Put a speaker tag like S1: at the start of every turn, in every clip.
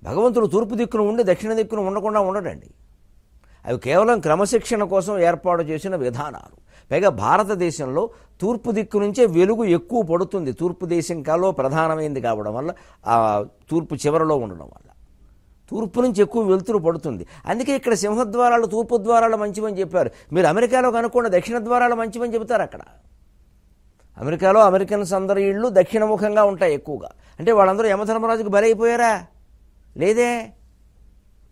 S1: భగవంతుడు తూర్పు దిక్కున ఉండి దక్షిణ దిక్కున ఉండకుండా ఉండడండి. అవి కేవలం క్రమశిక్షణ కోసం ఏర్పాటు చేసిన విధానాలు. పైగా భారతదేశంలో తూర్పు దిక్కు నుంచే వెలుగు ఎక్కువ పడుతుంది. తూర్పు దేశం కాలో ప్రధానమైంది కావడం వల్ల, ఆ తూర్పు చివరలో ఉండడం వల్ల తూర్పు నుంచి ఎక్కువ వెలుతురు పడుతుంది. అందుకే ఇక్కడ సింహద్వారాలు తూర్పు ద్వారాలు మంచివని చెప్పారు. మీరు అమెరికాలో కనుక్కోండి, దక్షిణ ద్వారాలు మంచివని చెబుతారు. అక్కడ అమెరికాలో అమెరికన్స్ అందరి ఇళ్ళు దక్షిణముఖంగా ఉంటాయి ఎక్కువగా. అంటే వాళ్ళందరూ యమధర్మరాజుకు బలైపోయారా? లేదే.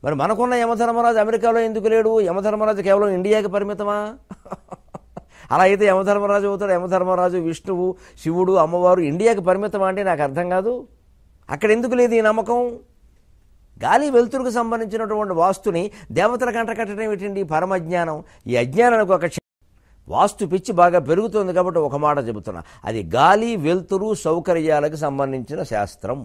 S1: మరి మనకున్న యమధర్మరాజు అమెరికాలో ఎందుకు లేడు? యమధర్మరాజు కేవలం ఇండియాకి పరిమితమా? అలా అయితే యమధర్మరాజు అవుతాడు. యమధర్మరాజు, విష్ణువు, శివుడు, అమ్మవారు ఇండియాకి పరిమితమా అంటే నాకు అర్థం కాదు. అక్కడ ఎందుకు లేదు ఈ నమ్మకం? గాలి వెలుతురుకు సంబంధించినటువంటి వాస్తుని దేవతల కంట కట్టడం ఏంటండి? పరమజ్ఞానం. ఈ అజ్ఞానానికి ఒక వాస్తు పిచ్చి బాగా పెరుగుతుంది కాబట్టి ఒక మాట చెబుతున్నా, అది గాలి వెలుతురు సౌకర్యాలకు సంబంధించిన శాస్త్రం.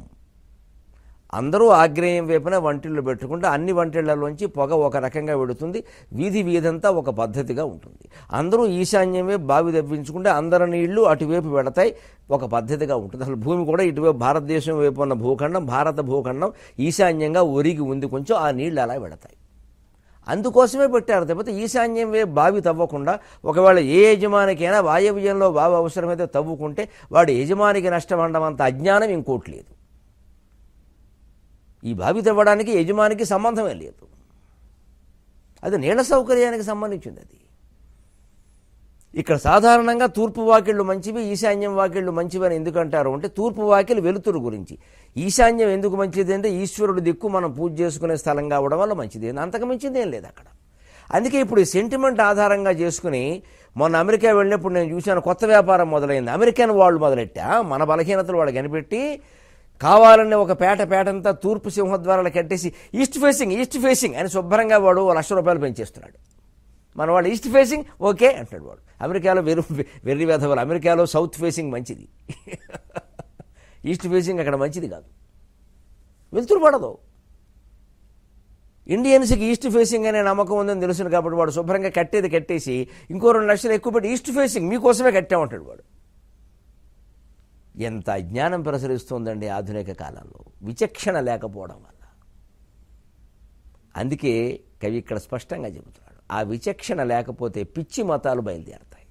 S1: అందరూ ఆగ్నేయం వైపున వంటిళ్ళు పెట్టుకుంటే అన్ని వంటిళ్లలోంచి పొగ ఒక రకంగా వెడుతుంది. వీధి వీధంతా ఒక పద్ధతిగా ఉంటుంది. అందరూ ఈశాన్యం వైపు బావి తవ్వించుకుంటే అందరి నీళ్లు అటువైపు వెడతాయి, ఒక పద్ధతిగా ఉంటుంది. అసలు భూమి కూడా ఇటువైపు భారతదేశం వైపు ఉన్న భూఖండం, భారత భూఖండం ఈశాన్యంగా ఒరిగి ఉంది కొంచెం, ఆ నీళ్లు అలా వెడతాయి. అందుకోసమే పెట్టారు తప్పితే ఈశాన్యం వైపు బావి తవ్వకుండా, ఒకవేళ ఏ యజమానికైనా వాయవ్యంలో బావి అవసరమైతే తవ్వుకుంటే వాడు యజమానికి నష్టం అంత అజ్ఞానం ఇంకోటి లేదు. ఈ బావి తవ్వడానికి యజమానికి సంబంధమే లేదు. అది నీళ్ల సౌకర్యానికి సంబంధించింది. అది ఇక్కడ సాధారణంగా తూర్పు వాకిళ్ళు మంచివి, ఈశాన్యం వాకిళ్ళు మంచివి అని ఎందుకంటారు అంటే, తూర్పు వాకిలు వెలుతురు గురించి. ఈశాన్యం ఎందుకు మంచిది అంటే, ఈశ్వరుడు దిక్కు మనం పూజ చేసుకునే స్థలం కావడం వల్ల మంచిది. అంతకు మించింది ఏం లేదు అక్కడ. అందుకే ఇప్పుడు ఈ సెంటిమెంట్ ఆధారంగా చేసుకుని, మొన్న అమెరికా వెళ్ళినప్పుడు నేను చూశాను, కొత్త వ్యాపారం మొదలైంది. అమెరికన్ వాళ్ళు మొదలెట్టా మన బలహీనతలు వాళ్ళు కనిపెట్టి, కావాలనే ఒక పేటంతా తూర్పు సింహద్వారాలు కట్టేసి ఈస్ట్ ఫేసింగ్ అని శుభ్రంగా వాడు ₹1,00,000 పెంచేస్తున్నాడు. మన వాడు ఈస్ట్ ఫేసింగ్ ఓకే అంటాడు వాడు. అమెరికాలో వెర్రి వేధవాళ్ళు. అమెరికాలో సౌత్ ఫేసింగ్ మంచిది, ఈస్ట్ ఫేసింగ్ అక్కడ మంచిది కాదు, వెలుతురు పడదు. ఇండియన్స్కి ఈస్ట్ ఫేసింగ్ అనే నమ్మకం ఉందని తెలుసును కాబట్టి వాడు శుభ్రంగా కట్టేసి ఇంకో 2 లక్షలు ఎక్కువ పెట్టి ఈస్ట్ ఫేసింగ్ మీకోసమే కట్టామంటాడు వాడు. ఎంత అజ్ఞానం ప్రసరిస్తుందండి ఆధునిక కాలంలో, విచక్షణ లేకపోవడం వల్ల. అందుకే కవి ఇక్కడ స్పష్టంగా చెబుతున్నాడు, ఆ విచక్షణ లేకపోతే పిచ్చి మతాలు బయలుదేరతాయి.